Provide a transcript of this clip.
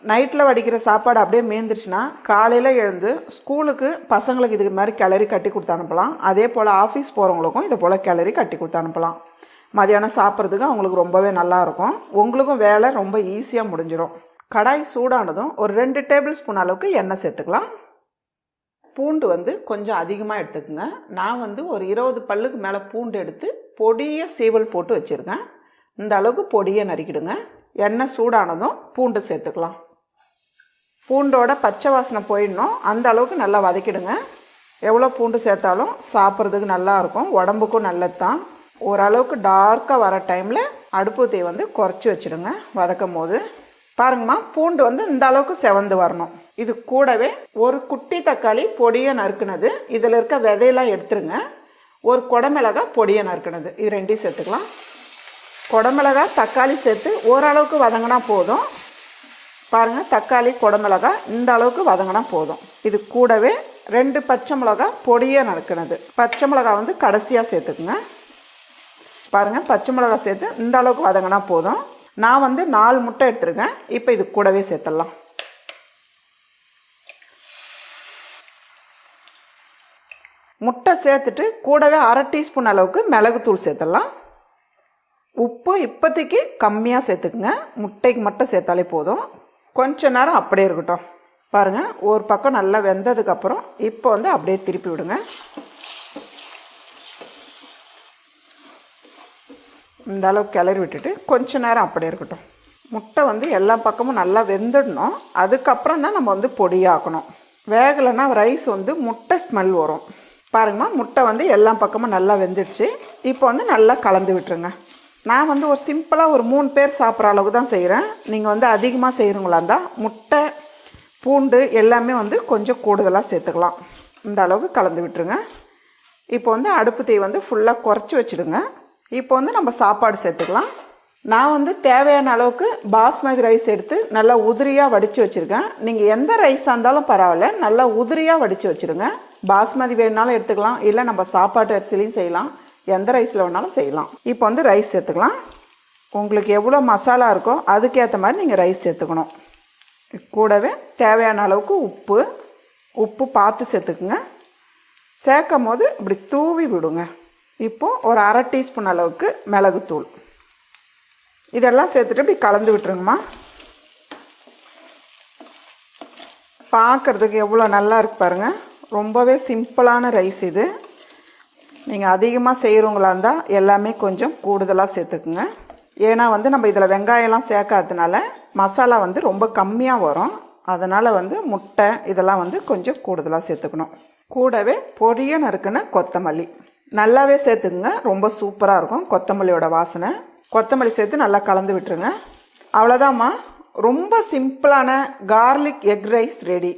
நைட்டில் வடிக்கிற சாப்பாடு அப்படியே மீந்துருச்சுன்னா காலையில் எழுந்து ஸ்கூலுக்கு பசங்களுக்கு இது மாதிரி கிளறி கட்டி கொடுத்து அனுப்பலாம். அதே போல் ஆஃபீஸ் போகிறவங்களுக்கும் இதை போல் கிளறி கட்டி கொடுத்து அனுப்பலாம். மதியானம் சாப்பிட்றதுக்கு அவங்களுக்கு ரொம்பவே நல்லாயிருக்கும். உங்களுக்கும் வேலை ரொம்ப ஈஸியாக முடிஞ்சிடும். கடாய் சூடானதும் ஒரு 2 டேபிள் ஸ்பூன் அளவுக்கு எண்ணெய் சேர்த்துக்கலாம். பூண்டு கொஞ்சம் அதிகமாக எடுத்துக்கோங்க. நான் ஒரு 20 பல்லுக்கு மேலே பூண்டு எடுத்து பொடியை சீவல் போட்டு வச்சுருக்கேன். இந்த அளவுக்கு பொடியை நறுக்கிடுங்க. எண்ணெய் சூடானதும் பூண்டு சேர்த்துக்கலாம். பூண்டோட பச்சை வாசனை போயிடணும், அந்த அளவுக்கு நல்லா வதக்கிடுங்க. எவ்வளோ பூண்டு சேர்த்தாலும் சாப்பிட்றதுக்கு நல்லாயிருக்கும், உடம்புக்கும் நல்லது தான். ஓரளவுக்கு டார்க்காக வர டைமில் அடுப்பு தீ குறைச்சி வச்சுடுங்க. வதக்கும் போது பாருங்கம்மா, பூண்டு இந்த அளவுக்கு செவந்து வரணும். இது கூடவே ஒரு குட்டி தக்காளி பொடியை நறுக்குனது, இதில் இருக்க விதையெல்லாம் எடுத்துருங்க. ஒரு குடமிளகாய் பொடியை நறுக்குனது, இது 2 சேர்த்துக்கலாம். குடமிளகாய் தக்காளி சேர்த்து ஓரளவுக்கு வதங்கினா போதும். பாருங்கள், தக்காளி குடமிளகாய் இந்த அளவுக்கு வதங்கினா போதும். இது கூடவே 2 பச்சை மிளகாய் பொடியை நறுக்குனது, பச்சை மிளகாய் கடைசியாக சேர்த்துக்குங்க. பாருங்கள், பச்சை மிளகாய் சேர்த்து இந்த அளவுக்கு வதங்கினா போதும். நான் 4 முட்டை எடுத்துருக்கேன். இப்போ இது கூடவே சேர்த்துடலாம். முட்டை சேர்த்துட்டு கூடவே 1/2 டீஸ்பூன் அளவுக்கு மிளகுத்தூள் சேர்த்துடலாம். உப்பு இப்போதைக்கு கம்மியாக சேர்த்துக்குங்க, முட்டைக்கு மட்டும் சேர்த்தாலே போதும். கொஞ்ச நேரம் அப்படியே இருக்கட்டும். பாருங்கள், ஒரு பக்கம் நல்லா வெந்ததுக்கப்புறம் இப்போ அப்படியே திருப்பி விடுங்க. இந்த அளவுக்கு கிளறி விட்டுட்டு கொஞ்ச நேரம் அப்படியே இருக்கட்டும். முட்டை எல்லா பக்கமும் நல்லா வெந்துடணும். அதுக்கப்புறம் தான் நம்ம பொடியாக்கணும். வேகலைன்னா ரைஸ் முட்டை ஸ்மெல் வரும். பாருங்கம்மா, முட்டை எல்லா பக்கமும் நல்லா வெந்துடுச்சு. இப்போ நல்லா கலந்து விட்டுருங்க. நான் ஒரு சிம்பிளாக ஒரு 3 பேர் சாப்பிட்ற அளவுக்கு தான் செய்கிறேன். நீங்கள் அதிகமாக செய்கிறவங்களா இருந்தால் முட்டை பூண்டு எல்லாமே கொஞ்சம் கூடுதலாக சேர்த்துக்கலாம். இந்த அளவுக்கு கலந்து விட்டுருங்க. இப்போ அடுப்பு தீ ஃபுல்லாக குறைச்சி வச்சுடுங்க. இப்போ நம்ம சாப்பாடு சேர்த்துக்கலாம். நான் தேவையான அளவுக்கு பாஸ்மதி ரைஸ் எடுத்து நல்லா உதிரியாக வடித்து வச்சுருக்கேன். நீங்கள் எந்த ரைஸாக இருந்தாலும் பரவாயில்ல, நல்லா உதிரியாக வடித்து வச்சுருங்க. பாஸ்மதி வேணுனாலும் எடுத்துக்கலாம், இல்லை நம்ம சாப்பாட்டு அரிசிலையும் செய்யலாம், எந்த ரைஸில் வேணாலும் செய்யலாம். இப்போ ரைஸ் சேர்த்துக்கலாம். உங்களுக்கு எவ்வளோ மசாலா இருக்கோ அதுக்கேற்ற மாதிரி நீங்கள் ரைஸ் சேர்த்துக்கணும். கூடவே தேவையான அளவுக்கு உப்பு பார்த்து சேர்த்துக்குங்க. சேர்க்கும் போது இப்படி தூவி விடுங்க. இப்போது ஒரு 1/2 டீஸ்பூன் அளவுக்கு மிளகுத்தூள் இதெல்லாம் சேர்த்துட்டு இப்படி கலந்து விட்டுருங்கம்மா. பார்க்குறதுக்கு எவ்வளோ நல்லா இருக்கு பாருங்கள். ரொம்பவே சிம்பிளான ரைஸ் இது. நீங்கள் அதிகமாக செய்கிறவங்களா இருந்தால் எல்லாமே கொஞ்சம் கூடுதலாக சேர்த்துக்குங்க. ஏன்னா நம்ம இதில் வெங்காயம்லாம் சேர்க்காததுனால மசாலா ரொம்ப கம்மியாக வரும். அதனால் முட்டை இதெல்லாம் கொஞ்சம் கூடுதலாக சேர்த்துக்கணும். கூடவே பொடியை நறுக்குன கொத்தமல்லி நல்லாவே சேர்த்துக்குங்க. ரொம்ப சூப்பராக இருக்கும் கொத்தமல்லியோட வாசனை. கொத்தமல்லி சேர்த்து நல்லா கலந்து விட்டுருங்க. அவ்வளோதாம்மா, ரொம்ப சிம்பிளான கார்லிக் எக் ரைஸ் ரெடி.